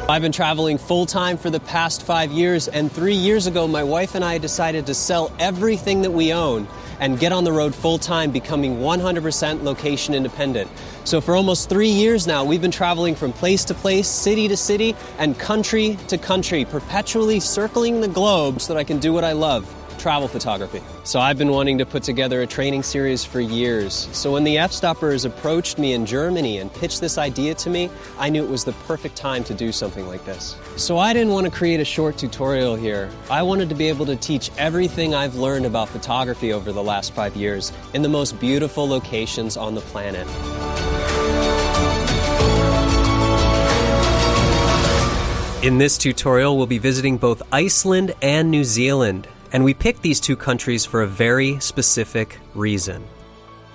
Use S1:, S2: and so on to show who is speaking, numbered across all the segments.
S1: I've been traveling full-time for the past 5 years, and 3 years ago, my wife and I decided to sell everything that we own and get on the road full-time, becoming 100% location independent. So for almost 3 years now, we've been traveling from place to place, city to city, and country to country, perpetually circling the globe so that I can do what I love. Travel photography. So I've been wanting to put together a training series for years. So when the F-Stoppers approached me in Germany and pitched this idea to me, I knew it was the perfect time to do something like this. So I didn't want to create a short tutorial here. I wanted to be able to teach everything I've learned about photography over the last 5 years in the most beautiful locations on the planet. In this tutorial, we'll be visiting both Iceland and New Zealand. And we picked these two countries for a very specific reason.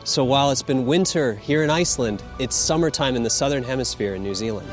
S1: So while it's been winter here in Iceland, it's summertime in the southern hemisphere in New Zealand.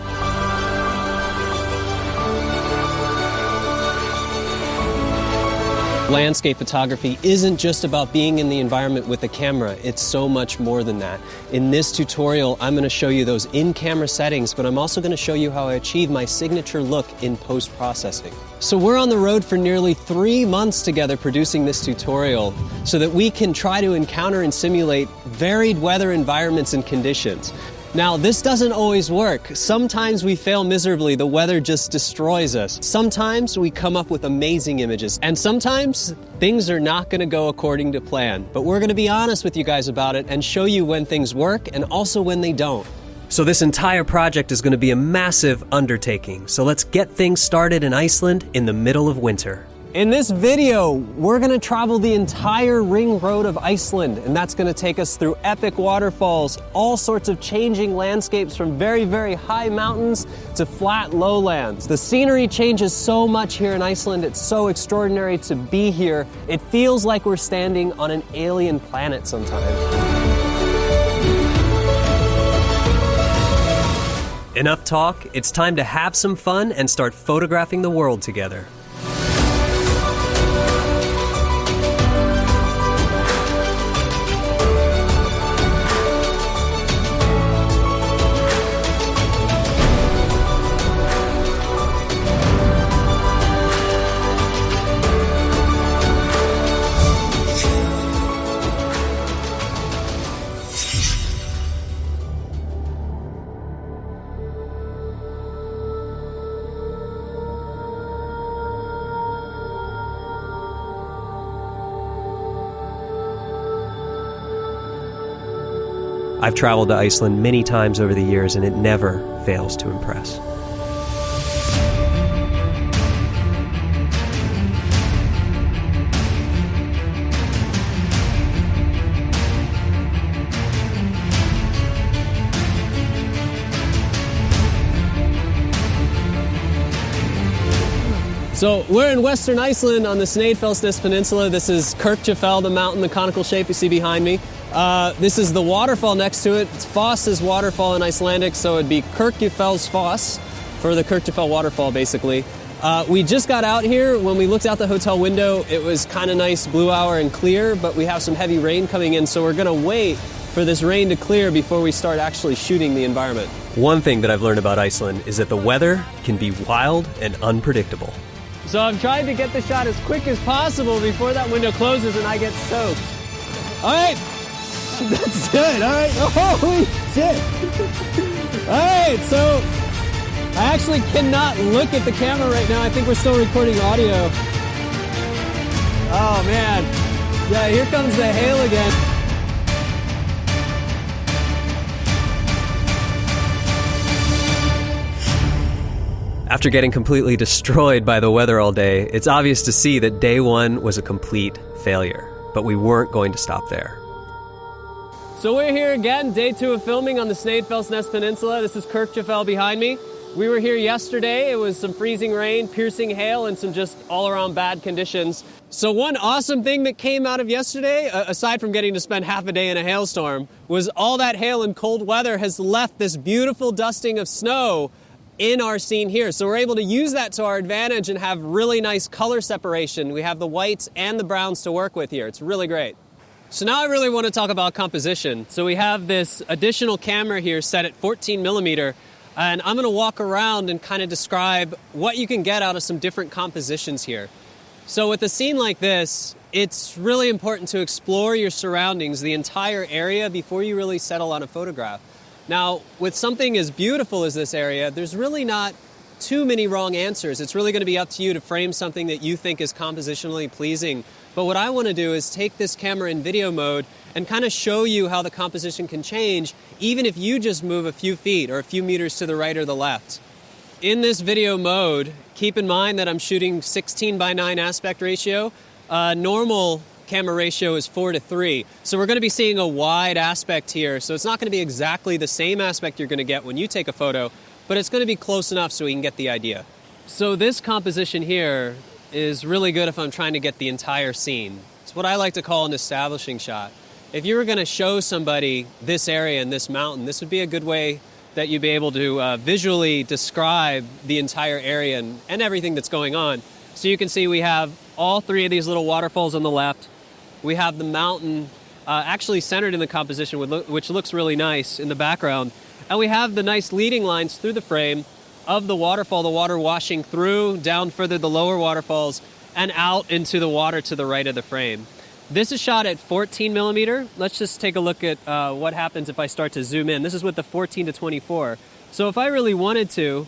S1: Landscape photography isn't just about being in the environment with a camera. It's so much more than that. In this tutorial, I'm going to show you those in-camera settings, but I'm also going to show you how I achieve my signature look in post-processing. So we're on the road for nearly 3 months together producing this tutorial so that we can try to encounter and simulate varied weather environments and conditions. Now, this doesn't always work. Sometimes we fail miserably. The weather just destroys us. Sometimes we come up with amazing images. And sometimes things are not going to go according to plan. But we're going to be honest with you guys about it and show you when things work and also when they don't. So this entire project is going to be a massive undertaking. So let's get things started in Iceland in the middle of winter. In this video, we're going to travel the entire ring road of Iceland, and that's going to take us through epic waterfalls, all sorts of changing landscapes from very, very high mountains to flat lowlands. The scenery changes so much here in Iceland. It's so extraordinary to be here. It feels like we're standing on an alien planet sometimes. Enough talk. It's time to have some fun and start photographing the world together. I've traveled to Iceland many times over the years, and it never fails to impress. So we're in western Iceland on the Snæfellsnes Peninsula. This is Kirkjufell, the mountain, the conical shape you see behind me. This is the waterfall next to it. It's Foss's waterfall in Icelandic, so it'd be Kirkjufell's Foss for the Kirkjufell waterfall, basically. We just got out here. When we looked out the hotel window, it was kind of nice, blue hour and clear, but we have some heavy rain coming in, so we're going to wait for this rain to clear before we start actually shooting the environment. One thing that I've learned about Iceland is that the weather can be wild and unpredictable. So I'm trying to get the shot as quick as possible before that window closes and I get soaked. All right. That's good. All right. Holy shit. All right. So I actually cannot look at the camera right now. I think we're still recording audio. Oh, man. Yeah, here comes the hail again. After getting completely destroyed by the weather all day, it's obvious to see that day one was a complete failure. But we weren't going to stop there. So we're here again, day 2 of filming on the Snæfellsnes Peninsula. This is Kirkjufell behind me. We were here yesterday. It was some freezing rain, piercing hail, and some just all-around bad conditions. So one awesome thing that came out of yesterday, aside from getting to spend half a day in a hailstorm, was all that hail and cold weather has left this beautiful dusting of snow in our scene here. So we're able to use that to our advantage and have really nice color separation. We have the whites and the browns to work with here. It's really great. So now I really want to talk about composition. So we have this additional camera here set at 14 millimeter. And I'm gonna walk around and kind of describe what you can get out of some different compositions here. So with a scene like this, it's really important to explore your surroundings, the entire area, before you really settle on a photograph. Now, with something as beautiful as this area, there's really not too many wrong answers. It's really going to be up to you to frame something that you think is compositionally pleasing. But what I want to do is take this camera in video mode and kind of show you how the composition can change, even if you just move a few feet or a few meters to the right or the left. In this video mode, keep in mind that I'm shooting 16:9 aspect ratio. Normal camera ratio is 4:3. So we're going to be seeing a wide aspect here. So it's not going to be exactly the same aspect you're going to get when you take a photo, but it's going to be close enough so we can get the idea. So this composition here is really good if I'm trying to get the entire scene. It's what I like to call an establishing shot. If you were going to show somebody this area and this mountain, this would be a good way that you'd be able to visually describe the entire area and everything that's going on. So you can see we have all three of these little waterfalls on the left. We have the mountain actually centered in the composition, which looks really nice in the background. And we have the nice leading lines through the frame of the waterfall, the water washing through, down further the lower waterfalls, and out into the water to the right of the frame. This is shot at 14 millimeter. Let's just take a look at what happens if I start to zoom in. This is with the 14 to 24. So if I really wanted to,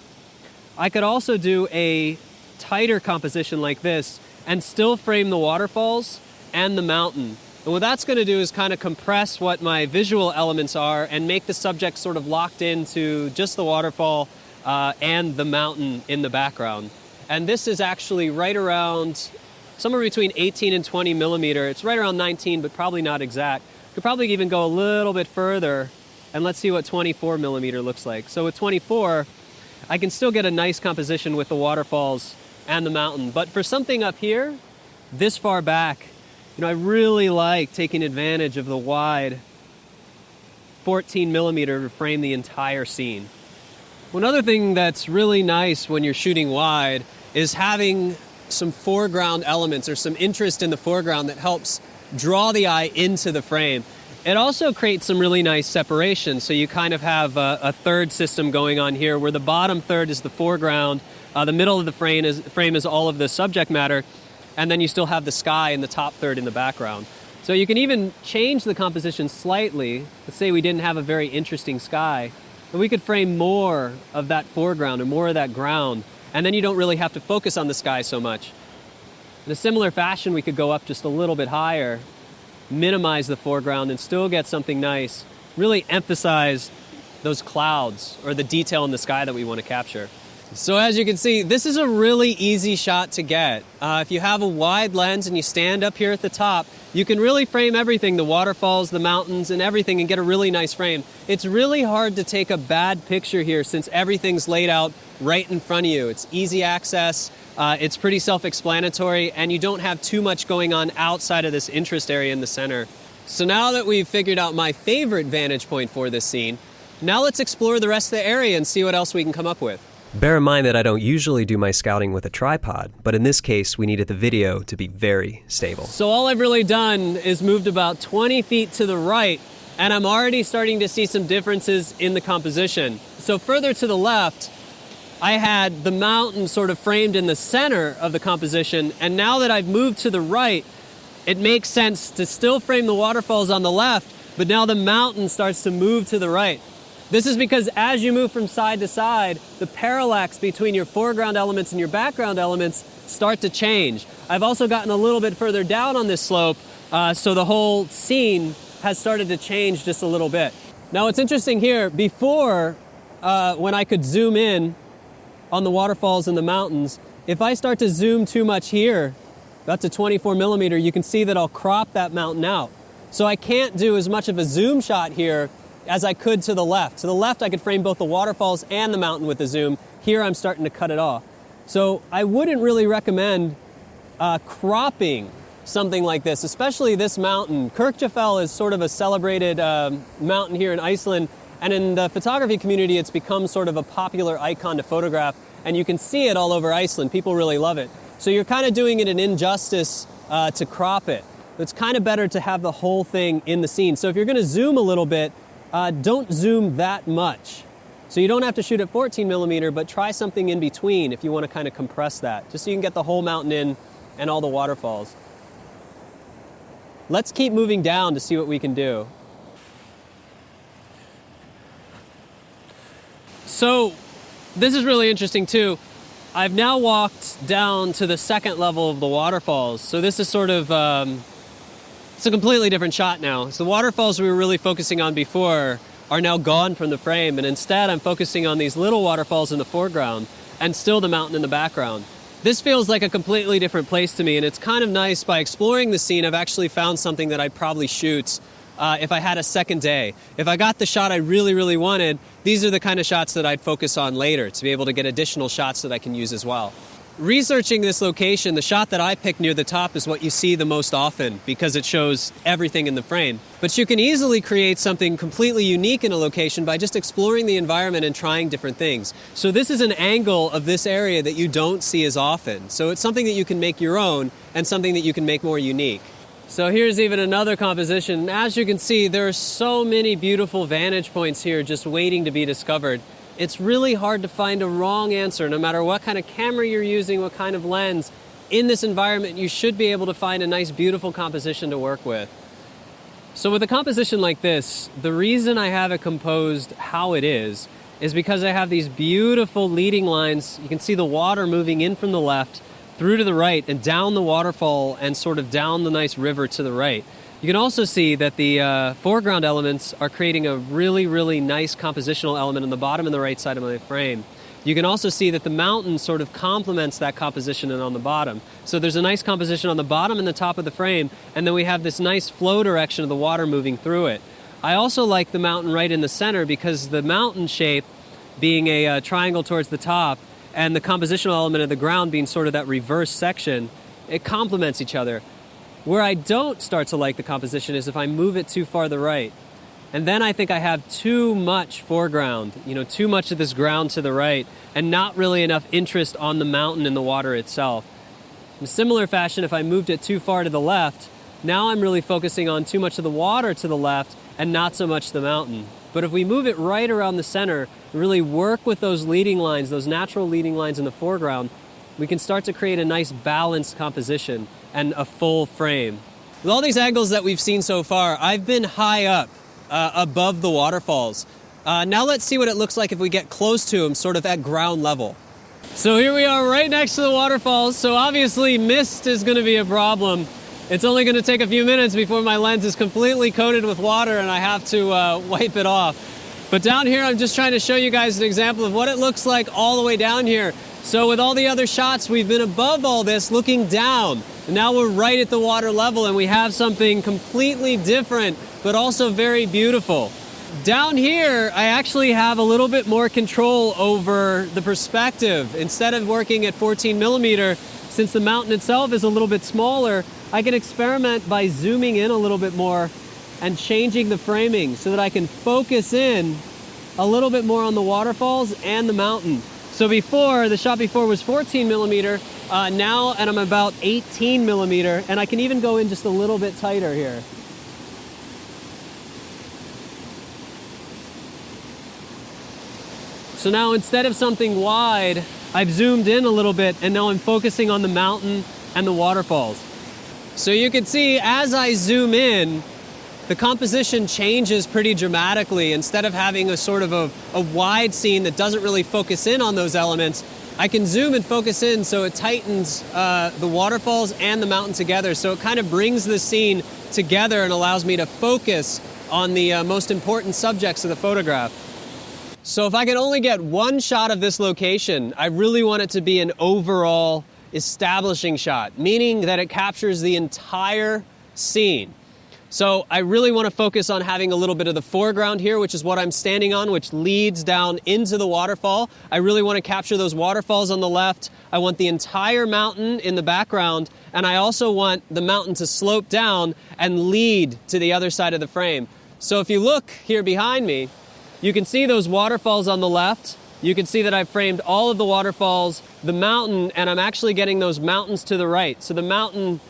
S1: I could also do a tighter composition like this and still frame the waterfalls and the mountain. And what that's going to do is kind of compress what my visual elements are and make the subject sort of locked into just the waterfall and the mountain in the background. And this is actually right around somewhere between 18 and 20 millimeter. It's right around 19, but probably not exact. Could probably even go a little bit further, and let's see what 24 millimeter looks like. So with 24, I can still get a nice composition with the waterfalls and the mountain. But for something up here, this far back, I really like taking advantage of the wide 14 millimeter to frame the entire scene. One other thing that's really nice when you're shooting wide is having some foreground elements or some interest in the foreground that helps draw the eye into the frame. It also creates some really nice separation. So you kind of have a third system going on here where the bottom third is the foreground, the middle of the frame is all of the subject matter, and then you still have the sky in the top third in the background. So you can even change the composition slightly. Let's say we didn't have a very interesting sky, and we could frame more of that foreground or more of that ground, and then you don't really have to focus on the sky so much. In a similar fashion, we could go up just a little bit higher, minimize the foreground, and still get something nice. Really emphasize those clouds or the detail in the sky that we want to capture. So as you can see, this is a really easy shot to get. If you have a wide lens and you stand up here at the top, you can really frame everything, the waterfalls, the mountains, and everything, and get a really nice frame. It's really hard to take a bad picture here since everything's laid out right in front of you. It's easy access, it's pretty self-explanatory, and you don't have too much going on outside of this interest area in the center. So now that we've figured out my favorite vantage point for this scene, now let's explore the rest of the area and see what else we can come up with. Bear in mind that I don't usually do my scouting with a tripod, but in this case, we needed the video to be very stable. So all I've really done is moved about 20 feet to the right, and I'm already starting to see some differences in the composition. So further to the left, I had the mountain sort of framed in the center of the composition, and now that I've moved to the right, it makes sense to still frame the waterfalls on the left, but now the mountain starts to move to the right. This is because as you move from side to side, the parallax between your foreground elements and your background elements start to change. I've also gotten a little bit further down on this slope, so the whole scene has started to change just a little bit. Now what's interesting here, before when I could zoom in on the waterfalls and the mountains, if I start to zoom too much here, up to 24 millimeter, you can see that I'll crop that mountain out. So I can't do as much of a zoom shot here as I could to the left. To the left, I could frame both the waterfalls and the mountain with the zoom. Here, I'm starting to cut it off. So I wouldn't really recommend cropping something like this, especially this mountain. Kirkjufell is sort of a celebrated mountain here in Iceland, and in the photography community, it's become sort of a popular icon to photograph, and you can see it all over Iceland. People really love it. So you're kind of doing it an injustice to crop it. It's kind of better to have the whole thing in the scene. So if you're going to zoom a little bit, don't zoom that much. So you don't have to shoot at 14mm, but try something in between if you want to kind of compress that, just so you can get the whole mountain in and all the waterfalls. Let's keep moving down to see what we can do. So this is really interesting too. I've now walked down to the second level of the waterfalls. So this is sort of, it's a completely different shot now. So the waterfalls we were really focusing on before are now gone from the frame, and instead I'm focusing on these little waterfalls in the foreground and still the mountain in the background. This feels like a completely different place to me, and it's kind of nice. By exploring the scene, I've actually found something that I'd probably shoot if I had a second day. If I got the shot I really, really wanted, these are the kind of shots that I'd focus on later to be able to get additional shots that I can use as well. Researching this location, the shot that I picked near the top is what you see the most often because it shows everything in the frame. But you can easily create something completely unique in a location by just exploring the environment and trying different things. So this is an angle of this area that you don't see as often. So it's something that you can make your own and something that you can make more unique. So here's even another composition. As you can see, there are so many beautiful vantage points here just waiting to be discovered. It's really hard to find a wrong answer, no matter what kind of camera you're using, what kind of lens. In this environment, you should be able to find a nice, beautiful composition to work with. So with a composition like this, the reason I have it composed how it is because I have these beautiful leading lines. You can see the water moving in from the left, through to the right, and down the waterfall, and sort of down the nice river to the right. You can also see that the foreground elements are creating a really, really nice compositional element on the bottom and the right side of my frame. You can also see that the mountain sort of complements that composition and on the bottom. So there's a nice composition on the bottom and the top of the frame, and then we have this nice flow direction of the water moving through it. I also like the mountain right in the center because the mountain shape being a triangle towards the top and the compositional element of the ground being sort of that reverse section, it complements each other. Where I don't start to like the composition is if I move it too far to the right. And then I think I have too much foreground, too much of this ground to the right, and not really enough interest on the mountain and the water itself. In a similar fashion, if I moved it too far to the left, now I'm really focusing on too much of the water to the left and not so much the mountain. But if we move it right around the center, really work with those leading lines, those natural leading lines in the foreground, we can start to create a nice balanced composition and a full frame. With all these angles that we've seen so far, I've been high up above the waterfalls. Now let's see what it looks like if we get close to them, sort of at ground level. So here we are right next to the waterfalls, so obviously mist is going to be a problem. It's only going to take a few minutes before my lens is completely coated with water and I have to wipe it off. But down here, I'm just trying to show you guys an example of what it looks like all the way down here. So with all the other shots, we've been above all this looking down. And now we're right at the water level and we have something completely different, but also very beautiful. Down here, I actually have a little bit more control over the perspective. Instead of working at 14mm, since the mountain itself is a little bit smaller, I can experiment by zooming in a little bit more and changing the framing so that I can focus in a little bit more on the waterfalls and the mountain. So before, the shot before was 14mm, now and I'm about 18mm, and I can even go in just a little bit tighter here. So now instead of something wide, I've zoomed in a little bit and now I'm focusing on the mountain and the waterfalls. So you can see as I zoom in, the composition changes pretty dramatically. Instead of having a sort of a wide scene that doesn't really focus in on those elements, I can zoom and focus in so it tightens the waterfalls and the mountain together. So it kind of brings the scene together and allows me to focus on the most important subjects of the photograph. So if I can only get one shot of this location, I really want it to be an overall establishing shot, meaning that it captures the entire scene. So I really want to focus on having a little bit of the foreground here, which is what I'm standing on, which leads down into the waterfall. I really want to capture those waterfalls on the left. I want the entire mountain in the background, and I also want the mountain to slope down and lead to the other side of the frame. So if you look here behind me, you can see those waterfalls on the left. You can see that I've framed all of the waterfalls, the mountain, and I'm actually getting those mountains to the right. So the mountain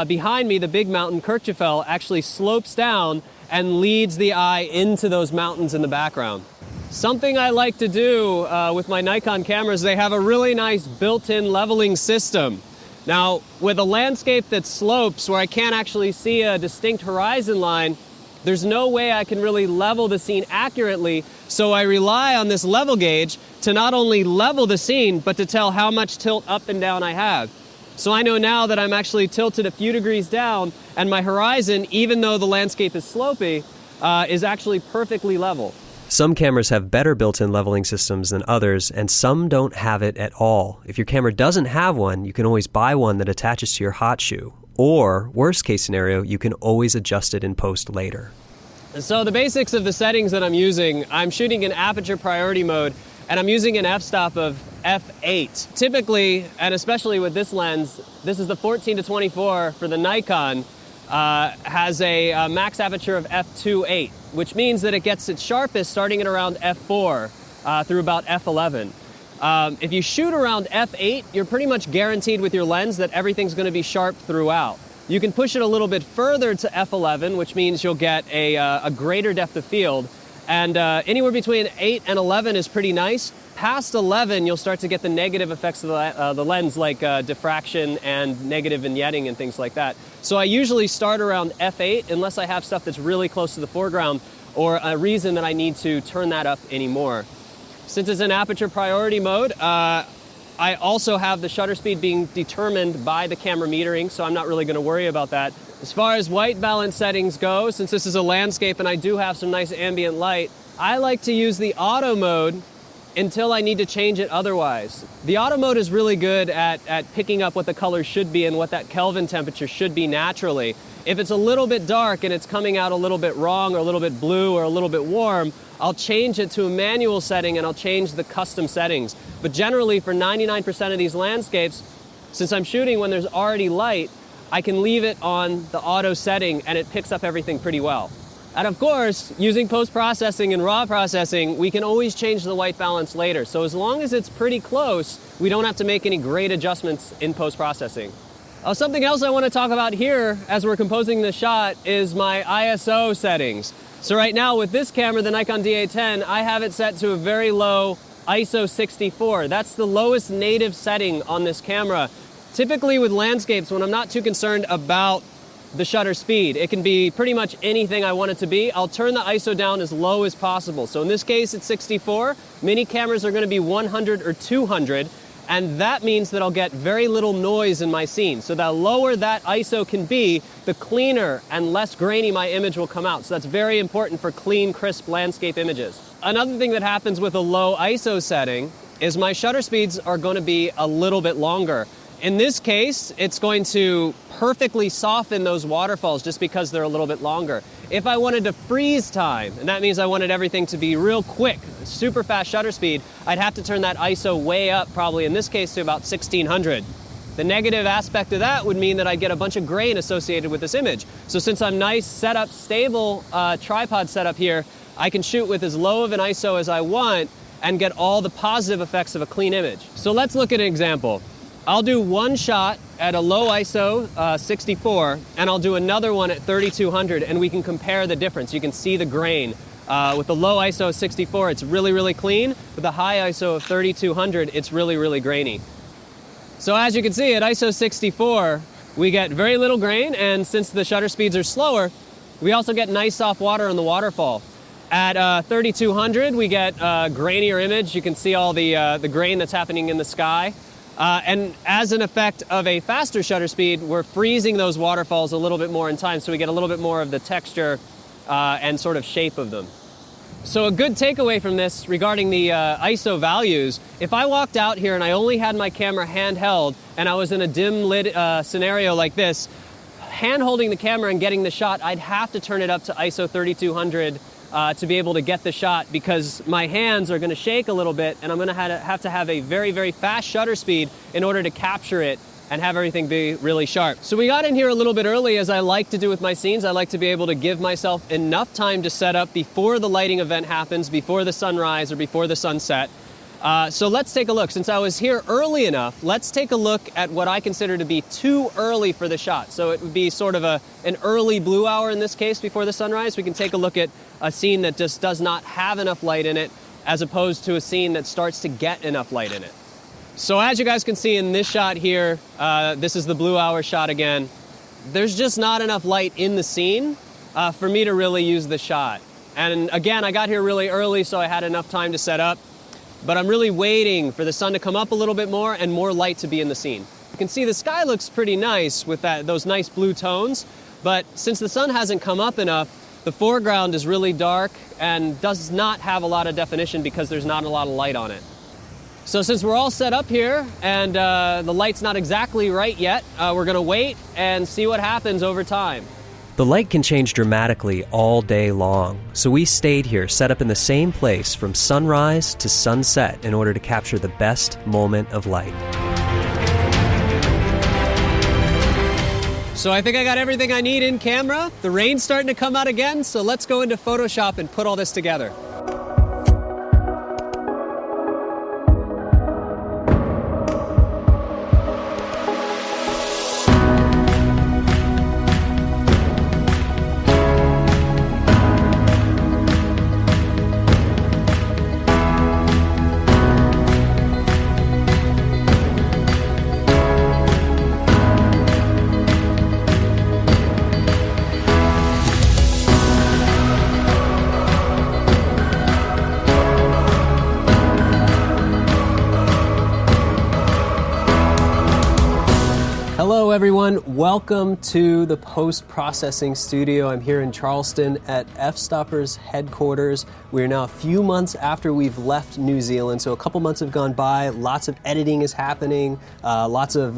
S1: behind me, the big mountain, Kirkjufell, actually slopes down and leads the eye into those mountains in the background. Something I like to do with my Nikon cameras, they have a really nice built-in leveling system. Now, with a landscape that slopes where I can't actually see a distinct horizon line, there's no way I can really level the scene accurately, so I rely on this level gauge to not only level the scene, but to tell how much tilt up and down I have. So I know now that I'm actually tilted a few degrees down, and my horizon, even though the landscape is slopey, is actually perfectly level. Some cameras have better built-in leveling systems than others, and some don't have it at all. If your camera doesn't have one, you can always buy one that attaches to your hot shoe. Or, worst case scenario, you can always adjust it in post later. So the basics of the settings that I'm using, I'm shooting in aperture priority mode, and I'm using an f-stop of f8. Typically, and especially with this lens, this is the 14-24 for the Nikon, has a max aperture of f2.8, which means that it gets its sharpest starting at around f4 through about f11. If you shoot around f8, you're pretty much guaranteed with your lens that everything's going to be sharp throughout. You can push it a little bit further to f11, which means you'll get a greater depth of field. And anywhere between 8 and 11 is pretty nice. Past 11, you'll start to get the negative effects of the lens, like diffraction and negative vignetting and things like that. So I usually start around f8 unless I have stuff that's really close to the foreground or a reason that I need to turn that up anymore. Since it's in aperture priority mode, I also have the shutter speed being determined by the camera metering, so I'm not really going to worry about that. As far as white balance settings go, since this is a landscape and I do have some nice ambient light, I like to use the auto mode until I need to change it otherwise. The auto mode is really good at picking up what the color should be and what that Kelvin temperature should be naturally. If it's a little bit dark and it's coming out a little bit wrong or a little bit blue or a little bit warm, I'll change it to a manual setting and I'll change the custom settings. But generally for 99% of these landscapes, since I'm shooting when there's already light, I can leave it on the auto setting and it picks up everything pretty well. And of course, using post-processing and raw processing, we can always change the white balance later. So as long as it's pretty close, we don't have to make any great adjustments in post-processing. Something else I want to talk about here as we're composing this shot is my ISO settings. So right now with this camera, the Nikon D810, I have it set to a very low ISO 64. That's the lowest native setting on this camera. Typically with landscapes, when I'm not too concerned about the shutter speed, it can be pretty much anything I want it to be. I'll turn the ISO down as low as possible. So in this case, it's 64. Many cameras are going to be 100 or 200, and that means that I'll get very little noise in my scene. So the lower that ISO can be, the cleaner and less grainy my image will come out. So that's very important for clean, crisp landscape images. Another thing that happens with a low ISO setting is my shutter speeds are going to be a little bit longer. In this case, it's going to perfectly soften those waterfalls just because they're a little bit longer. If I wanted to freeze time, and that means I wanted everything to be real quick, super fast shutter speed, I'd have to turn that ISO way up, probably in this case to about 1600. The negative aspect of that would mean that I'd get a bunch of grain associated with this image. So since I'm nice, set up, stable tripod setup here, I can shoot with as low of an ISO as I want and get all the positive effects of a clean image. So let's look at an example. I'll do one shot at a low ISO 64, and I'll do another one at 3200, and we can compare the difference. You can see the grain. With the low ISO 64, it's really, really clean. With the high ISO of 3200, it's really, really grainy. So as you can see, at ISO 64, we get very little grain, and since the shutter speeds are slower, we also get nice soft water in the waterfall. At 3200, we get a grainier image. You can see all the grain that's happening in the sky. And as an effect of a faster shutter speed, we're freezing those waterfalls a little bit more in time, so we get a little bit more of the texture and sort of shape of them. So a good takeaway from this regarding the ISO values, if I walked out here and I only had my camera handheld and I was in a dim lit scenario like this, hand holding the camera and getting the shot, I'd have to turn it up to ISO 3200 to be able to get the shot, because my hands are going to shake a little bit and I'm going to have to have a very, very fast shutter speed in order to capture it and have everything be really sharp. So we got in here a little bit early, as I like to do with my scenes. I like to be able to give myself enough time to set up before the lighting event happens, before the sunrise or before the sunset. So let's take a look. Since I was here early enough, let's take a look at what I consider to be too early for the shot. So it would be sort of an early blue hour in this case before the sunrise. We can take a look at a scene that just does not have enough light in it, as opposed to a scene that starts to get enough light in it. So as you guys can see in this shot here, this is the blue hour shot again, there's just not enough light in the scene for me to really use the shot. And again, I got here really early, so I had enough time to set up, but I'm really waiting for the sun to come up a little bit more and more light to be in the scene. You can see the sky looks pretty nice with those nice blue tones, but since the sun hasn't come up enough, the foreground is really dark and does not have a lot of definition because there's not a lot of light on it. So since we're all set up here and the light's not exactly right yet, we're gonna wait and see what happens over time. The light can change dramatically all day long, so we stayed here set up in the same place from sunrise to sunset in order to capture the best moment of light. So I think I got everything I need in camera. The rain's starting to come out again, so let's go into Photoshop and put all this together. Hello everyone, welcome to the post-processing studio. I'm here in Charleston at F-Stopper's headquarters. We're now a few months after we've left New Zealand, so a couple months have gone by, lots of editing is happening, lots of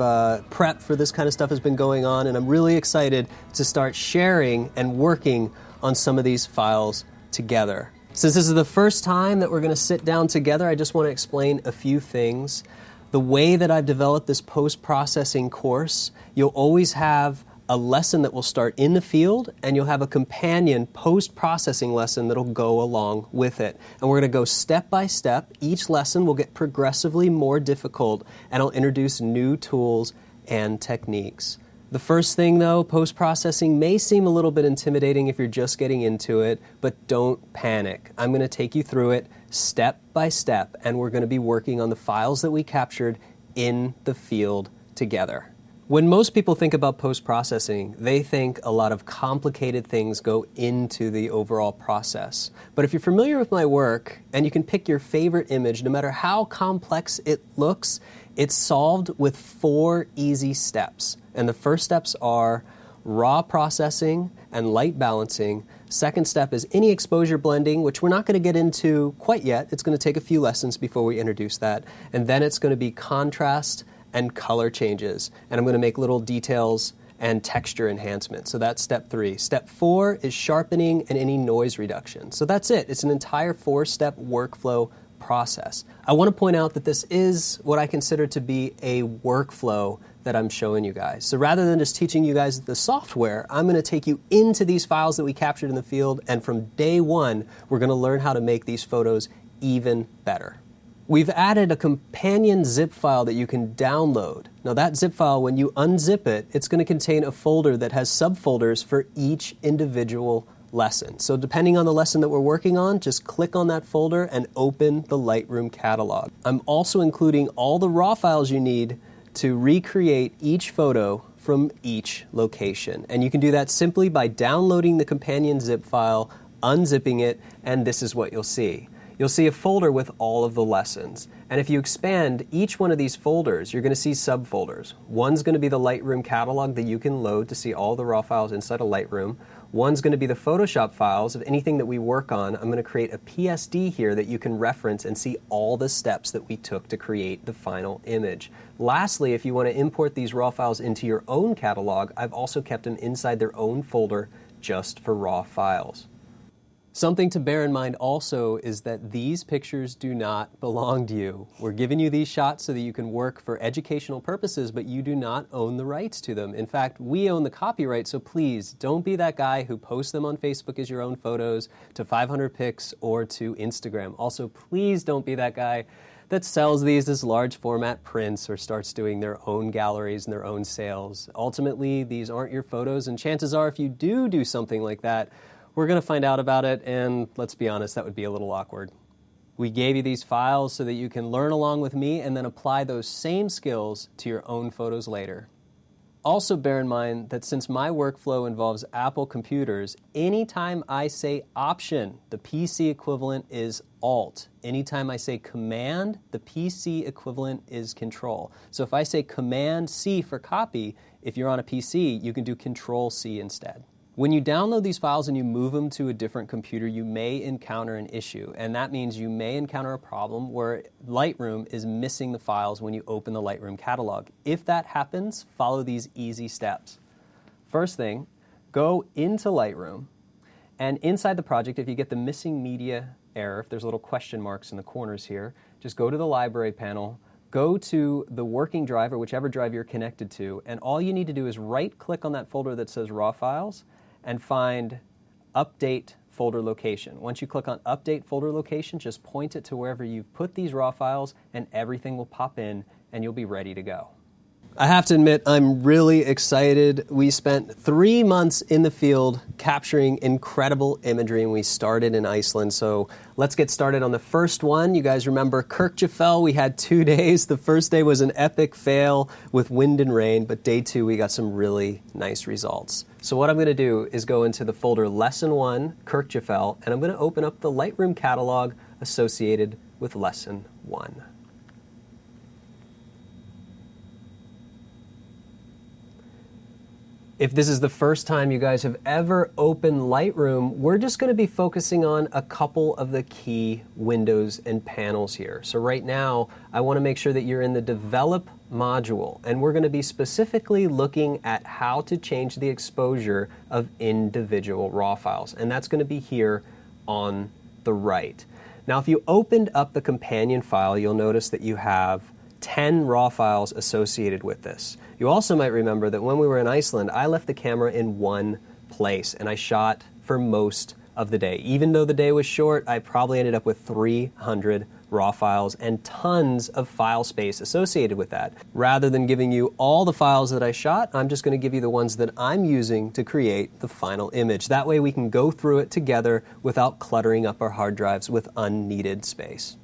S1: prep for this kind of stuff has been going on, and I'm really excited to start sharing and working on some of these files together. Since this is the first time that we're going to sit down together, I just want to explain a few things. The way that I've developed this post-processing course, you'll always have a lesson that will start in the field, and you'll have a companion post-processing lesson that'll go along with it. And we're going to go step by step. Each lesson will get progressively more difficult, and I'll introduce new tools and techniques. The first thing, though, post-processing may seem a little bit intimidating if you're just getting into it, but don't panic. I'm going to take you through it step by step, and we're going to be working on the files that we captured in the field together. When most people think about post-processing, they think a lot of complicated things go into the overall process. But if you're familiar with my work, and you can pick your favorite image, no matter how complex it looks, it's solved with 4 easy steps. And the first steps are raw processing and light balancing. Second step is any exposure blending, which we're not going to get into quite yet. It's going to take a few lessons before we introduce that. And then it's going to be contrast and color changes. And I'm going to make little details and texture enhancement. So that's step 3. Step 4 is sharpening and any noise reduction. So that's it. It's an entire 4-step workflow process. I want to point out that this is what I consider to be a workflow that I'm showing you guys. So rather than just teaching you guys the software, I'm going to take you into these files that we captured in the field, and from day one, we're going to learn how to make these photos even better. We've added a companion zip file that you can download. Now that zip file, when you unzip it, it's going to contain a folder that has subfolders for each individual lesson. So depending on the lesson that we're working on, just click on that folder and open the Lightroom catalog. I'm also including all the raw files you need to recreate each photo from each location. And you can do that simply by downloading the companion zip file, unzipping it, and this is what you'll see. You'll see a folder with all of the lessons. And if you expand each one of these folders, you're going to see subfolders. One's going to be the Lightroom catalog that you can load to see all the raw files inside of Lightroom. One's going to be the Photoshop files of anything that we work on. I'm going to create a PSD here that you can reference and see all the steps that we took to create the final image. Lastly, if you want to import these raw files into your own catalog, I've also kept them inside their own folder just for raw files. Something to bear in mind also is that these pictures do not belong to you. We're giving you these shots so that you can work for educational purposes, but you do not own the rights to them. In fact, we own the copyright, so please don't be that guy who posts them on Facebook as your own photos, to 500 pics, or to Instagram. Also, please don't be that guy that sells these as large format prints or starts doing their own galleries and their own sales. Ultimately, these aren't your photos, and chances are if you do something like that, we're going to find out about it, and let's be honest, that would be a little awkward. We gave you these files so that you can learn along with me and then apply those same skills to your own photos later. Also bear in mind that since my workflow involves Apple computers, anytime I say Option, the PC equivalent is Alt. Anytime I say Command, the PC equivalent is Control. So if I say Command C for copy, if you're on a PC, you can do Control C instead. When you download these files and you move them to a different computer, you may encounter an issue, and that means you may encounter a problem where Lightroom is missing the files when you open the Lightroom catalog. If that happens, follow these easy steps. First thing, go into Lightroom, and inside the project, if you get the missing media error, if there's little question marks in the corners here, just go to the library panel, go to the working drive or whichever drive you're connected to, and all you need to do is right-click on that folder that says Raw Files, and find Update Folder Location. Once you click on Update Folder Location, just point it to wherever you've put these raw files and everything will pop in and you'll be ready to go. I have to admit, I'm really excited. We spent 3 months in the field capturing incredible imagery, and we started in Iceland. So let's get started on the first one. You guys remember Kirkjufell? We had 2 days. The first day was an epic fail with wind and rain, but day 2 we got some really nice results. So what I'm going to do is go into the folder Lesson 1, Kirkjufell, and I'm going to open up the Lightroom catalog associated with Lesson 1. If this is the first time you guys have ever opened Lightroom, we're just going to be focusing on a couple of the key windows and panels here. So right now, I want to make sure that you're in the Develop module, and we're going to be specifically looking at how to change the exposure of individual raw files, and that's going to be here on the right. Now, if you opened up the companion file, you'll notice that you have 10 raw files associated with this. You also might remember that when we were in Iceland, I left the camera in one place and I shot for most of the day. Even though the day was short, I probably ended up with 300 raw files and tons of file space associated with that. Rather than giving you all the files that I shot, I'm just going to give you the ones that I'm using to create the final image. That way we can go through it together without cluttering up our hard drives with unneeded space.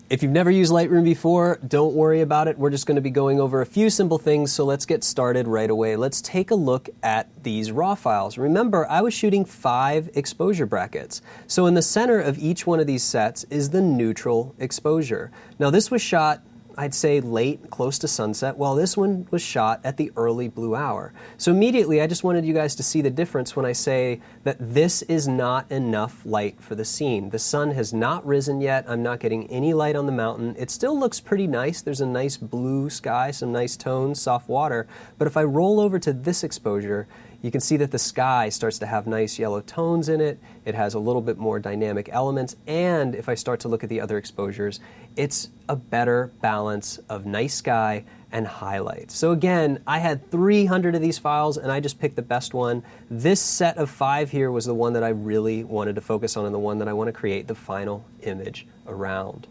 S1: If you've never used Lightroom before, don't worry about it. We're just going to be going over a few simple things, so let's get started right away. Let's take a look at these raw files. Remember, I was shooting 5 exposure brackets. So in the center of each one of these sets is the neutral exposure. Now this was shot, I'd say late, close to sunset, while this one was shot at the early blue hour. So immediately, I just wanted you guys to see the difference when I say that this is not enough light for the scene. The sun has not risen yet. I'm not getting any light on the mountain. It still looks pretty nice. There's a nice blue sky, some nice tones, soft water. But if I roll over to this exposure, you can see that the sky starts to have nice yellow tones in it. It has a little bit more dynamic elements. And if I start to look at the other exposures, it's a better balance of nice sky and highlights. So again, I had 300 of these files and I just picked the best one. This set of 5 here was the one that I really wanted to focus on and the one that I want to create the final image around.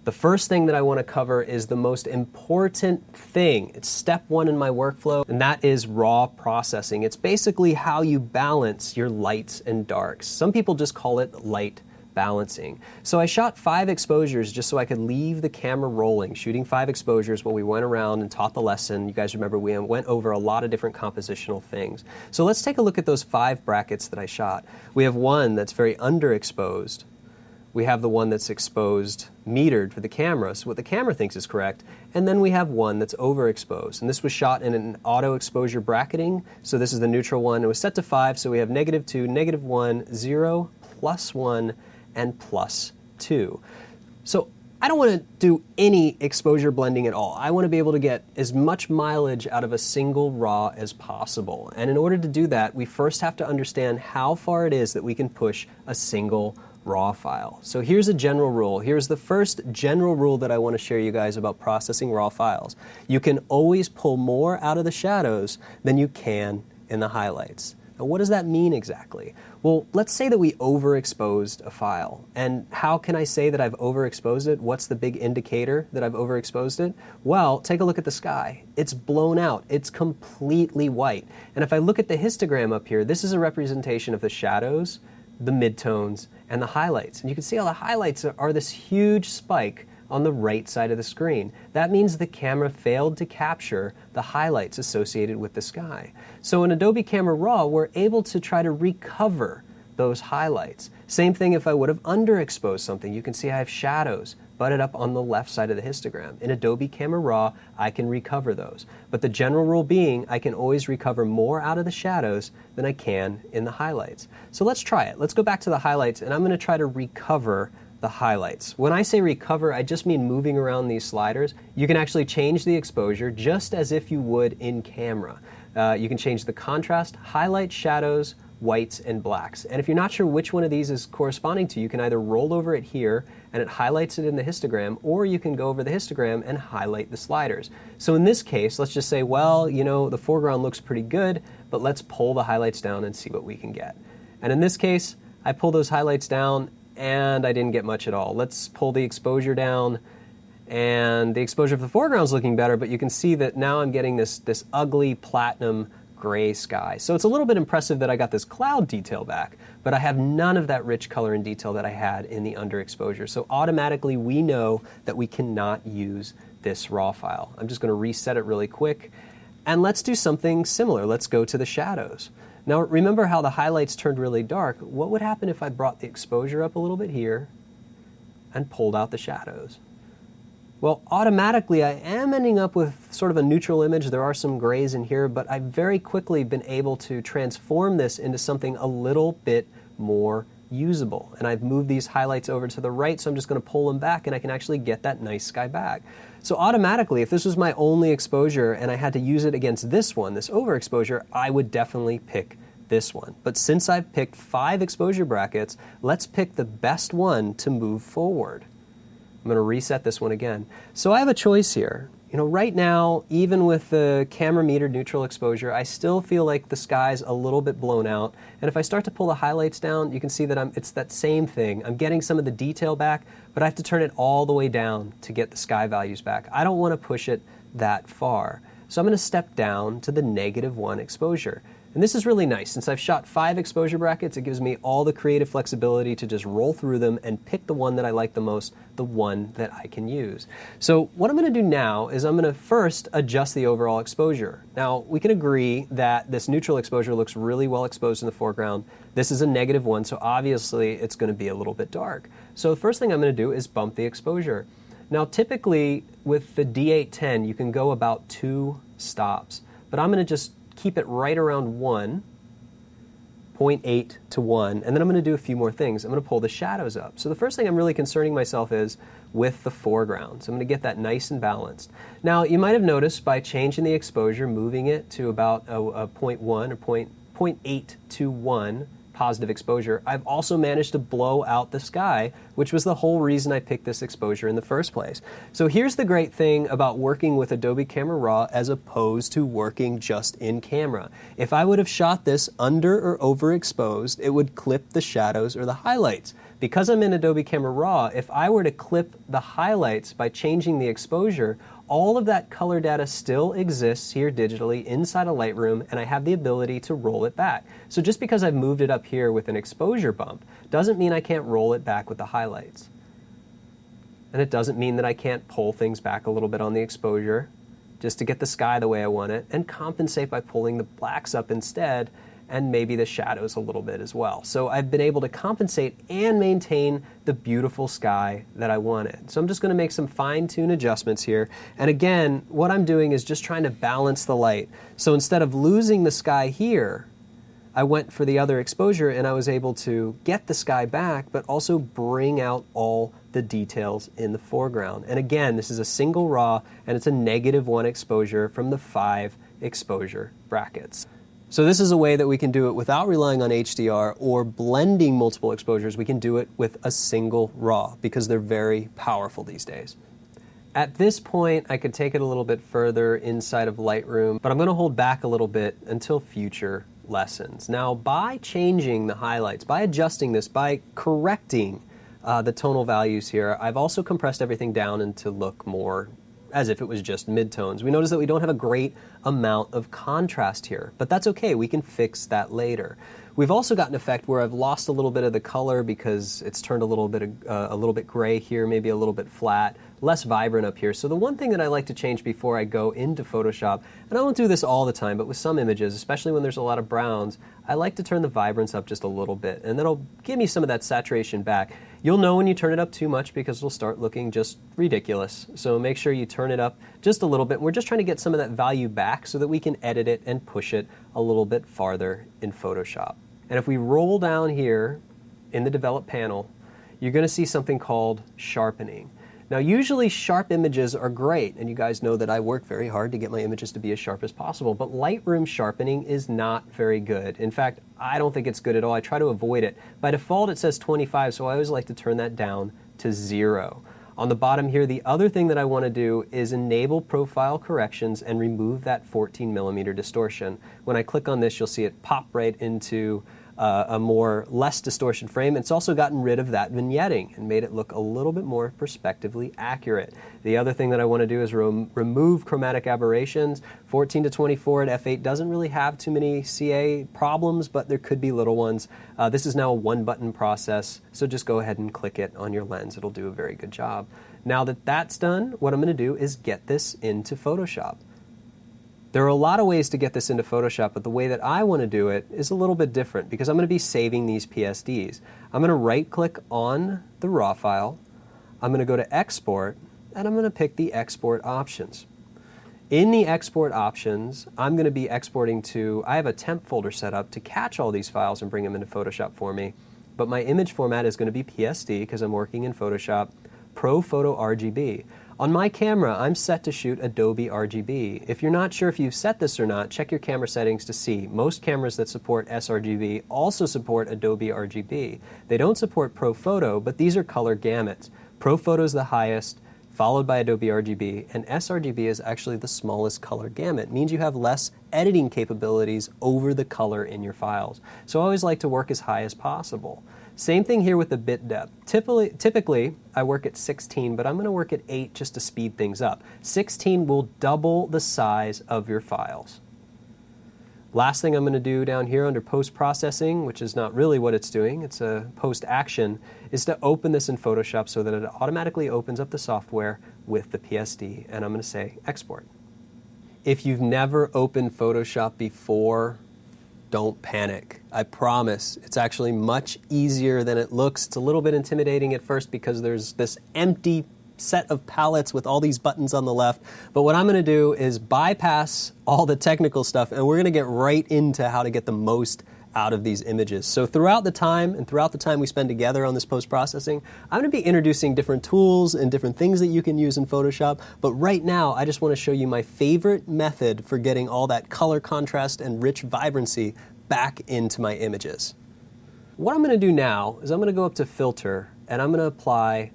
S1: The first thing that I want to cover is the most important thing. It's step 1 in my workflow, and that is raw processing. It's basically how you balance your lights and darks. Some people just call it light balancing. So I shot 5 exposures just so I could leave the camera rolling, shooting 5 exposures while we went around and taught the lesson. You guys remember we went over a lot of different compositional things. So let's take a look at those 5 brackets that I shot. We have one that's very underexposed. We have the one that's exposed, metered for the camera, so what the camera thinks is correct, and then we have one that's overexposed. And this was shot in an auto exposure bracketing, so this is the neutral one. It was set to 5, so we have -2, -1, 0, +1, and +2. So I don't want to do any exposure blending at all. I want to be able to get as much mileage out of a single raw as possible. And in order to do that, we first have to understand how far it is that we can push a single raw file. So here's a general rule. Here's the first general rule that I want to share you guys about processing raw files. You can always pull more out of the shadows than you can in the highlights. Now, what does that mean exactly? Well, let's say that we overexposed a file. And how can I say that I've overexposed it? What's the big indicator that I've overexposed it? Well, take a look at the sky. It's blown out. It's completely white. And if I look at the histogram up here, this is a representation of the shadows the midtones, and the highlights. And you can see how the highlights are this huge spike on the right side of the screen. That means the camera failed to capture the highlights associated with the sky. So in Adobe Camera Raw, we're able to try to recover those highlights. Same thing if I would have underexposed something. You can see I have shadows butted up on the left side of the histogram. In Adobe Camera Raw, I can recover those. But the general rule being, I can always recover more out of the shadows than I can in the highlights. So let's try it. Let's go back to the highlights, and I'm going to try to recover the highlights. When I say recover, I just mean moving around these sliders. You can actually change the exposure just as if you would in camera. You can change the contrast, highlight, shadows, whites, and blacks. And if you're not sure which one of these is corresponding to, you can either roll over it here and it highlights it in the histogram, or you can go over the histogram and highlight the sliders. So in this case, let's just say, well, you know, the foreground looks pretty good, but let's pull the highlights down and see what we can get. And in this case, I pull those highlights down and I didn't get much at all. Let's pull the exposure down, and the exposure of the foreground is looking better, but you can see that now I'm getting this ugly platinum gray sky. So it's a little bit impressive that I got this cloud detail back, but I have none of that rich color and detail that I had in the underexposure. So automatically we know that we cannot use this raw file. I'm just going to reset it really quick, and let's do something similar. Let's go to the shadows. Now remember how the highlights turned really dark. What would happen if I brought the exposure up a little bit here and pulled out the shadows? Well, automatically I am ending up with sort of a neutral image. There are some grays in here, but I've very quickly been able to transform this into something a little bit more usable. And I've moved these highlights over to the right, so I'm just going to pull them back and I can actually get that nice sky back. So automatically, if this was my only exposure and I had to use it against this one, this overexposure, I would definitely pick this one. But since I've picked 5 exposure brackets, let's pick the best one to move forward. I'm going to reset this one again. So I have a choice here. You know, right now, even with the camera metered neutral exposure, I still feel like the sky's a little bit blown out. And if I start to pull the highlights down, you can see that it's that same thing. I'm getting some of the detail back, but I have to turn it all the way down to get the sky values back. I don't want to push it that far. So I'm going to step down to the -1 exposure. And this is really nice. Since I've shot 5 exposure brackets, it gives me all the creative flexibility to just roll through them and pick the one that I like the most, the one that I can use. So what I'm going to do now is I'm going to first adjust the overall exposure. Now, we can agree that this neutral exposure looks really well exposed in the foreground. This is a -1, so obviously it's going to be a little bit dark. So the first thing I'm going to do is bump the exposure. Now, typically with the D810, you can go about 2 stops, but I'm going to just keep it right around 1, 0.8 to 1, and then I'm going to do a few more things. I'm going to pull the shadows up. So the first thing I'm really concerning myself is with the foreground. So I'm going to get that nice and balanced. Now, you might have noticed by changing the exposure, moving it to about a 0.1 or 0.8 to 1 positive exposure, I've also managed to blow out the sky, which was the whole reason I picked this exposure in the first place. So here's the great thing about working with Adobe Camera Raw as opposed to working just in camera. If I would have shot this under or overexposed, it would clip the shadows or the highlights. Because I'm in Adobe Camera Raw, if I were to clip the highlights by changing the exposure, all of that color data still exists here digitally inside of Lightroom, and I have the ability to roll it back. So just because I've moved it up here with an exposure bump doesn't mean I can't roll it back with the highlights. And it doesn't mean that I can't pull things back a little bit on the exposure just to get the sky the way I want it, and compensate by pulling the blacks up instead, and maybe the shadows a little bit as well. So I've been able to compensate and maintain the beautiful sky that I wanted. So I'm just going to make some fine-tune adjustments here. And again, what I'm doing is just trying to balance the light. So instead of losing the sky here, I went for the other exposure and I was able to get the sky back, but also bring out all the details in the foreground. And again, this is a single raw, and it's a -1 exposure from the 5 exposure brackets. So this is a way that we can do it without relying on HDR or blending multiple exposures. We can do it with a single RAW because they're very powerful these days. At this point, I could take it a little bit further inside of Lightroom, but I'm going to hold back a little bit until future lessons. Now, by changing the highlights, by adjusting this, by correcting the tonal values here, I've also compressed everything down and to look more as if it was just midtones. We notice that we don't have a great amount of contrast here, but that's okay. We can fix that later. We've also got an effect where I've lost a little bit of the color because it's turned a little bit gray here, maybe a little bit flat, less vibrant up here. So the one thing that I like to change before I go into Photoshop, and I won't do this all the time, but with some images, especially when there's a lot of browns, I like to turn the vibrance up just a little bit, and that'll give me some of that saturation back. You'll know when you turn it up too much because it'll start looking just ridiculous. So make sure you turn it up just a little bit. We're just trying to get some of that value back so that we can edit it and push it a little bit farther in Photoshop. And if we roll down here in the Develop panel, you're going to see something called sharpening. Now, usually sharp images are great, and you guys know that I work very hard to get my images to be as sharp as possible, but Lightroom sharpening is not very good. In fact, I don't think it's good at all. I try to avoid it. By default, it says 25, so I always like to turn that down to 0. On the bottom here, the other thing that I want to do is enable profile corrections and remove that 14mm distortion. When I click on this, you'll see it pop right into a less distortion frame. It's also gotten rid of that vignetting and made it look a little bit more perspectively accurate. The other thing that I want to do is remove chromatic aberrations. 14 to 24 at f8 doesn't really have too many CA problems, but there could be little ones. This is now a one-button process, so just go ahead and click it on your lens. It'll do a very good job. Now that that's done, what I'm going to do is get this into Photoshop. There are a lot of ways to get this into Photoshop, but the way that I want to do it is a little bit different because I'm going to be saving these PSDs. I'm going to right-click on the RAW file, I'm going to go to Export, and I'm going to pick the Export options. In the Export options, I'm going to be exporting to, I have a temp folder set up to catch all these files and bring them into Photoshop for me, but my image format is going to be PSD because I'm working in Photoshop, Pro Photo RGB. On my camera, I'm set to shoot Adobe RGB. If you're not sure if you've set this or not, check your camera settings to see. Most cameras that support sRGB also support Adobe RGB. They don't support Pro Photo, but these are color gamuts. Pro Photo is the highest, followed by Adobe RGB, and sRGB is actually the smallest color gamut. It means you have less editing capabilities over the color in your files. So I always like to work as high as possible. Same thing here with the bit depth. Typically, I work at 16, but I'm going to work at 8 just to speed things up. 16 will double the size of your files. Last thing I'm going to do down here under post-processing, which is not really what it's doing, it's a post-action, is to open this in Photoshop so that it automatically opens up the software with the PSD, and I'm going to say export. If you've never opened Photoshop before, don't panic. I promise. It's actually much easier than it looks. It's a little bit intimidating at first because there's this empty set of palettes with all these buttons on the left. But what I'm going to do is bypass all the technical stuff, and we're going to get right into how to get the most out of these images. So throughout the time we spend together on this post-processing, I'm going to be introducing different tools and different things that you can use in Photoshop. But right now, I just want to show you my favorite method for getting all that color contrast and rich vibrancy back into my images. What I'm going to do now is I'm going to go up to Filter, and I'm going to apply,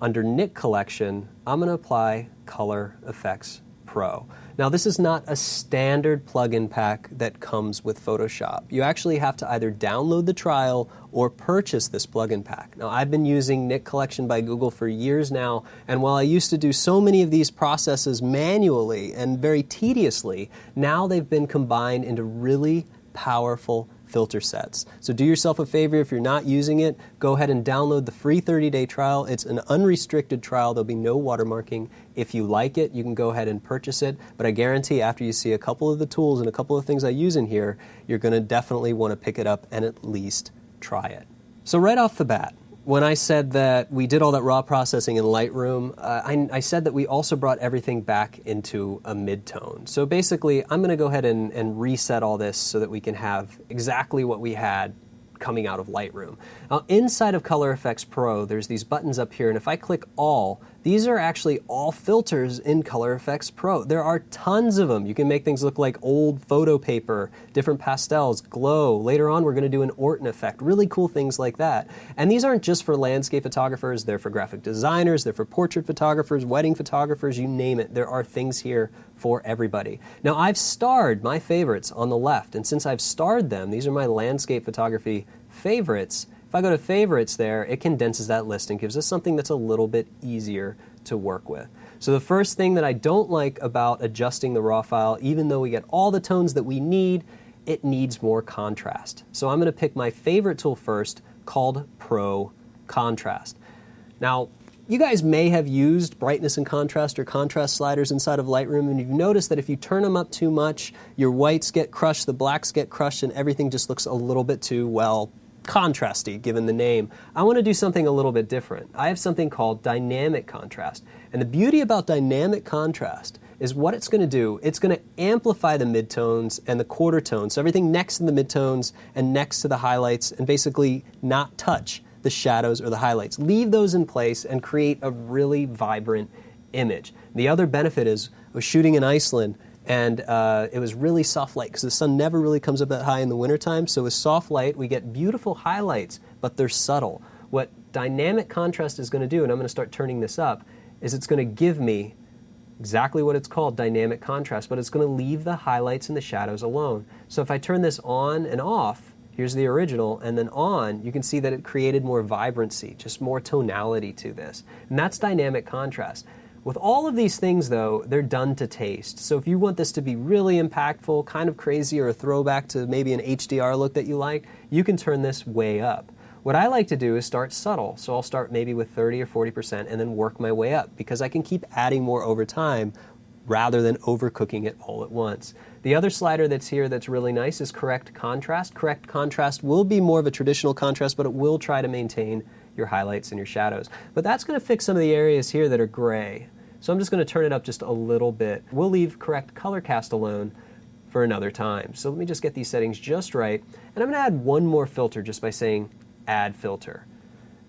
S1: under Nik Collection, I'm going to apply Color Effects Pro. Now, this is not a standard plugin pack that comes with Photoshop. You actually have to either download the trial or purchase this plugin pack. Now, I've been using Nik Collection by Google for years now, and while I used to do so many of these processes manually and very tediously, now they've been combined into really powerful filter sets. So do yourself a favor, if you're not using it, go ahead and download the free 30-day trial. It's an unrestricted trial. There'll be no watermarking. If you like it, you can go ahead and purchase it. But I guarantee after you see a couple of the tools and a couple of things I use in here, you're going to definitely want to pick it up and at least try it. So right off the bat, when I said that we did all that raw processing in Lightroom, I said that we also brought everything back into a mid-tone. So basically, I'm going to go ahead and reset all this so that we can have exactly what we had coming out of Lightroom. Now, inside of Color Effects Pro, there's these buttons up here, and if I click All, these are actually all filters in Color Effects Pro. There are tons of them. You can make things look like old photo paper, different pastels, glow. Later on, we're going to do an Orton effect, really cool things like that. And these aren't just for landscape photographers. They're for graphic designers. They're for portrait photographers, wedding photographers, you name it. There are things here for everybody. Now, I've starred my favorites on the left, and since I've starred them, these are my landscape photography favorites. If I go to favorites there, it condenses that list and gives us something that's a little bit easier to work with. So the first thing that I don't like about adjusting the raw file, even though we get all the tones that we need, it needs more contrast. So I'm going to pick my favorite tool first, called Pro Contrast. Now, you guys may have used brightness and contrast or contrast sliders inside of Lightroom, and you've noticed that if you turn them up too much, your whites get crushed, the blacks get crushed, and everything just looks a little bit too, well, contrasty, given the name. I want to do something a little bit different. I have something called dynamic contrast. And the beauty about dynamic contrast is what it's going to do, it's going to amplify the midtones and the quarter tones, so everything next to the midtones and next to the highlights, and basically not touch the shadows or the highlights. Leave those in place and create a really vibrant image. The other benefit is, I was shooting in Iceland, and it was really soft light because the sun never really comes up that high in the wintertime. So with soft light, we get beautiful highlights, but they're subtle. What dynamic contrast is going to do, and I'm going to start turning this up, is it's going to give me exactly what it's called, dynamic contrast, but it's going to leave the highlights and the shadows alone. So if I turn this on and off, here's the original, and then on, you can see that it created more vibrancy, just more tonality to this. And that's dynamic contrast. With all of these things, though, they're done to taste. So if you want this to be really impactful, kind of crazy, or a throwback to maybe an HDR look that you like, you can turn this way up. What I like to do is start subtle. So I'll start maybe with 30 or 40% and then work my way up, because I can keep adding more over time rather than overcooking it all at once. The other slider that's here that's really nice is correct contrast. Correct contrast will be more of a traditional contrast, but it will try to maintain your highlights and your shadows. But that's going to fix some of the areas here that are gray. So I'm just going to turn it up just a little bit. We'll leave correct color cast alone for another time. So let me just get these settings just right. And I'm going to add one more filter just by saying add filter.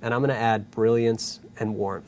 S1: And I'm going to add brilliance and warmth.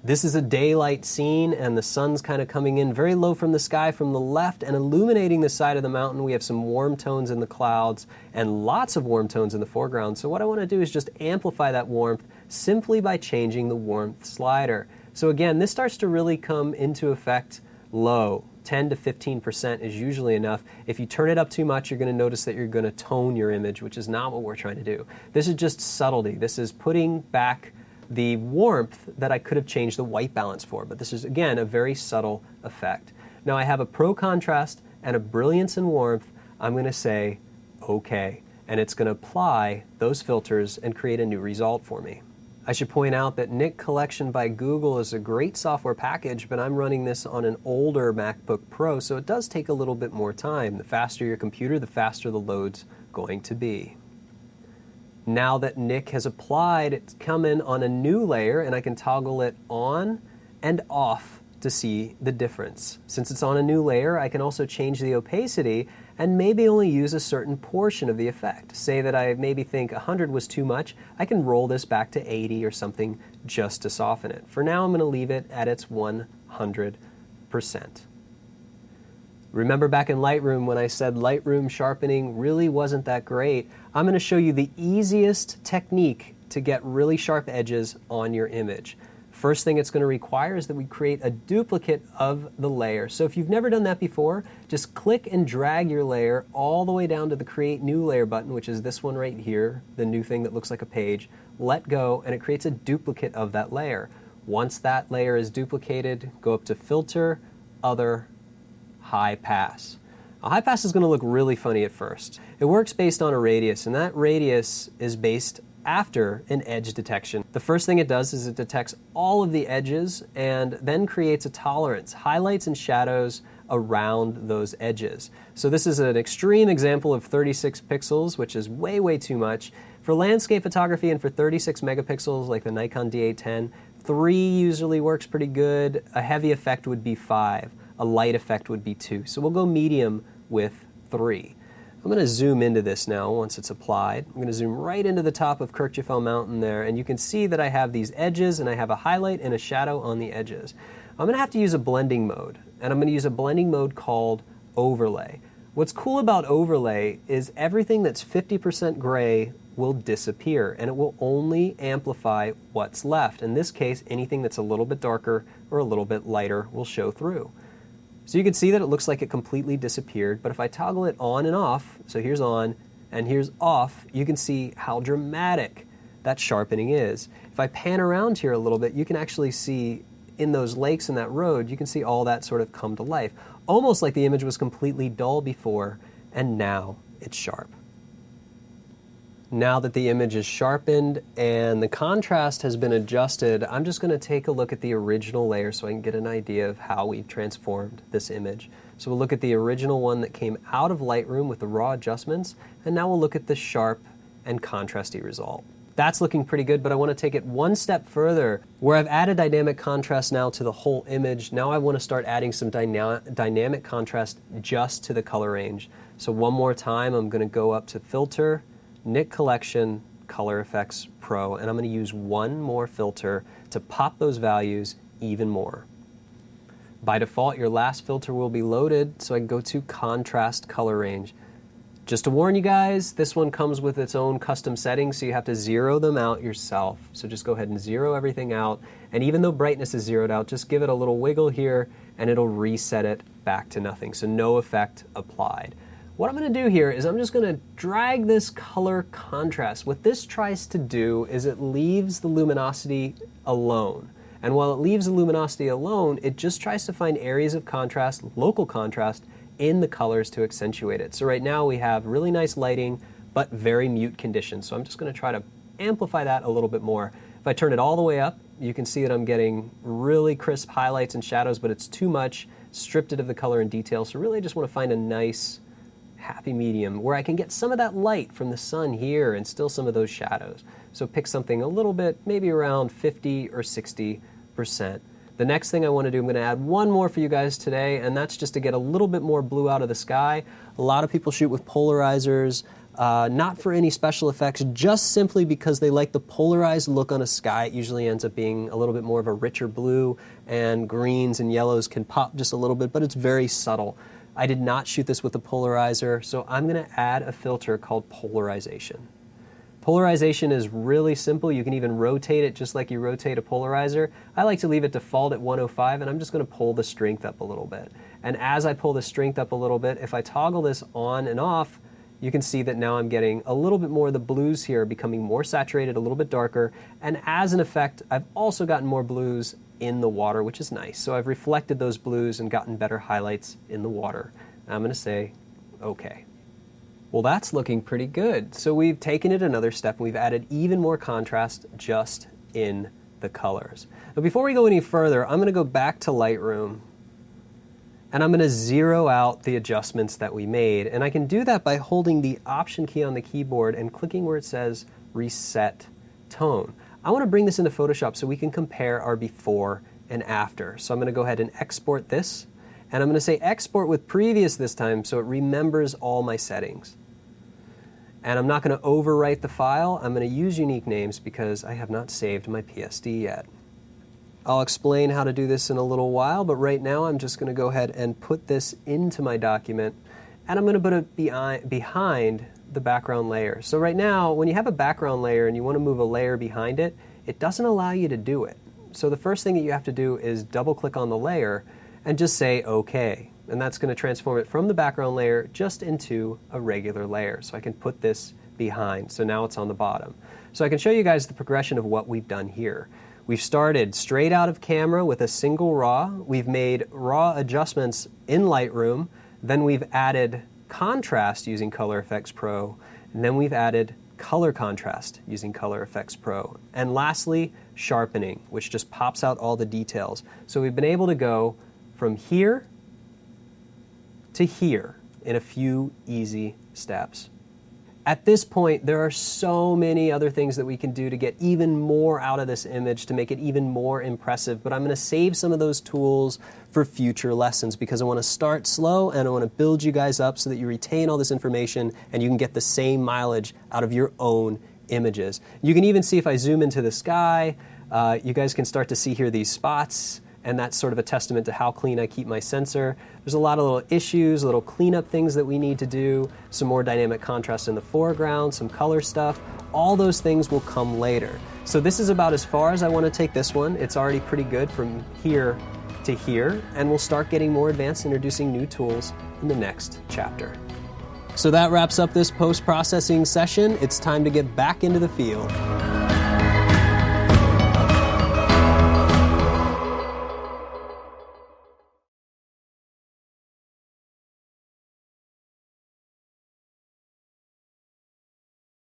S1: This is a daylight scene, and the sun's kind of coming in very low from the sky from the left and illuminating the side of the mountain. We have some warm tones in the clouds and lots of warm tones in the foreground. So what I want to do is just amplify that warmth simply by changing the warmth slider. So again, this starts to really come into effect low. 10 to 15% is usually enough. If you turn it up too much, you're going to notice that you're going to tone your image, which is not what we're trying to do. This is just subtlety. This is putting back the warmth that I could have changed the white balance for, but this is, again, a very subtle effect. Now I have a pro contrast and a brilliance and warmth. I'm going to say OK, and it's going to apply those filters and create a new result for me. I should point out that Nik Collection by Google is a great software package, but I'm running this on an older MacBook Pro, so it does take a little bit more time. The faster your computer, the faster the load's going to be. Now that Nik has applied, it's come in on a new layer, and I can toggle it on and off to see the difference. Since it's on a new layer, I can also change the opacity and maybe only use a certain portion of the effect. Say that I maybe think 100 was too much, I can roll this back to 80 or something just to soften it. For now, I'm going to leave it at its 100%. Remember back in Lightroom when I said Lightroom sharpening really wasn't that great? I'm going to show you the easiest technique to get really sharp edges on your image. First thing it's going to require is that we create a duplicate of the layer. So if you've never done that before, just click and drag your layer all the way down to the Create New Layer button, which is this one right here, the new thing that looks like a page. Let go, and it creates a duplicate of that layer. Once that layer is duplicated, go up to Filter, Other, High Pass. A high pass is going to look really funny at first. It works based on a radius, and that radius is based after an edge detection. The first thing it does is it detects all of the edges and then creates a tolerance, highlights and shadows around those edges. So this is an extreme example of 36 pixels, which is way, way too much. For landscape photography and for 36 megapixels like the Nikon D810, 3 usually works pretty good. A heavy effect would be 5. A light effect would be 2. So we'll go medium with 3. I'm going to zoom into this now once it's applied. I'm going to zoom right into the top of Kirkjufell Mountain there, and you can see that I have these edges and I have a highlight and a shadow on the edges. I'm going to have to use a blending mode, and I'm going to use a blending mode called Overlay. What's cool about Overlay is everything that's 50% gray will disappear, and it will only amplify what's left. In this case, anything that's a little bit darker or a little bit lighter will show through. So you can see that it looks like it completely disappeared, but if I toggle it on and off, so here's on and here's off, you can see how dramatic that sharpening is. If I pan around here a little bit, you can actually see in those lakes and that road, you can see all that sort of come to life. Almost like the image was completely dull before, and now it's sharp. Now that the image is sharpened and the contrast has been adjusted, I'm just going to take a look at the original layer so I can get an idea of how we've transformed this image. So we'll look at the original one that came out of Lightroom with the raw adjustments, and now we'll look at the sharp and contrasty result. That's looking pretty good, but I want to take it one step further. Where I've added dynamic contrast now to the whole image, now I want to start adding some dynamic contrast just to the color range. So one more time, I'm going to go up to Filter, Nik Collection, Color Effects Pro, and I'm going to use one more filter to pop those values even more. By default, your last filter will be loaded, so I can go to Contrast Color Range. Just to warn you guys, this one comes with its own custom settings, so you have to zero them out yourself. So just go ahead and zero everything out, and even though brightness is zeroed out, just give it a little wiggle here, and it'll reset it back to nothing, so no effect applied. What I'm going to do here is I'm just going to drag this color contrast. What this tries to do is it leaves the luminosity alone. And while it leaves the luminosity alone, it just tries to find areas of contrast, local contrast, in the colors to accentuate it. So right now we have really nice lighting, but very mute conditions. So I'm just going to try to amplify that a little bit more. If I turn it all the way up, you can see that I'm getting really crisp highlights and shadows, but it's too much, stripped it of the color and detail. So really I just want to find a nice happy medium where I can get some of that light from the sun here and still some of those shadows. So pick something a little bit, maybe around 50 or 60%. The next thing I want to do, I'm going to add one more for you guys today, and that's just to get a little bit more blue out of the sky. A lot of people shoot with polarizers, not for any special effects, just simply because they like the polarized look on a sky. It usually ends up being a little bit more of a richer blue, and greens and yellows can pop just a little bit, but it's very subtle. I did not shoot this with a polarizer, so I'm going to add a filter called polarization. Polarization is really simple. You can even rotate it just like you rotate a polarizer. I like to leave it default at 105, and I'm just going to pull the strength up a little bit. And as I pull the strength up a little bit, if I toggle this on and off, you can see that now I'm getting a little bit more of the blues here, becoming more saturated, a little bit darker. And as an effect, I've also gotten more blues in the water, which is nice. So I've reflected those blues and gotten better highlights in the water. I'm going to say, okay. Well, that's looking pretty good. So we've taken it another step, and we've added even more contrast just in the colors. Now, before we go any further, I'm going to go back to Lightroom, and I'm going to zero out the adjustments that we made. And I can do that by holding the Option key on the keyboard and clicking where it says Reset Tone. I want to bring this into Photoshop so we can compare our before and after. So I'm going to go ahead and export this, and I'm going to say export with previous this time so it remembers all my settings. And I'm not going to overwrite the file. I'm going to use unique names because I have not saved my PSD yet. I'll explain how to do this in a little while, but right now I'm just going to go ahead and put this into my document, and I'm going to put it behind the background layer. So right now, when you have a background layer and you want to move a layer behind it, it doesn't allow you to do it. So the first thing that you have to do is double click on the layer and just say OK. And that's going to transform it from the background layer just into a regular layer. So I can put this behind. So now it's on the bottom. So I can show you guys the progression of what we've done here. We've started straight out of camera with a single RAW. We've made RAW adjustments in Lightroom. Then we've added contrast using Color Effects Pro, and then we've added color contrast using Color Effects Pro. And lastly, sharpening, which just pops out all the details. So we've been able to go from here to here in a few easy steps. At this point, there are so many other things that we can do to get even more out of this image, to make it even more impressive, but I'm going to save some of those tools for future lessons because I want to start slow and I want to build you guys up so that you retain all this information and you can get the same mileage out of your own images. You can even see if I zoom into the sky, you guys can start to see here these spots, and that's sort of a testament to how clean I keep my sensor. There's a lot of little issues, little cleanup things that we need to do, some more dynamic contrast in the foreground, some color stuff. All those things will come later. So this is about as far as I want to take this one. It's already pretty good from here to here, and we'll start getting more advanced, introducing new tools in the next chapter. So that wraps up this post-processing session. It's time to get back into the field.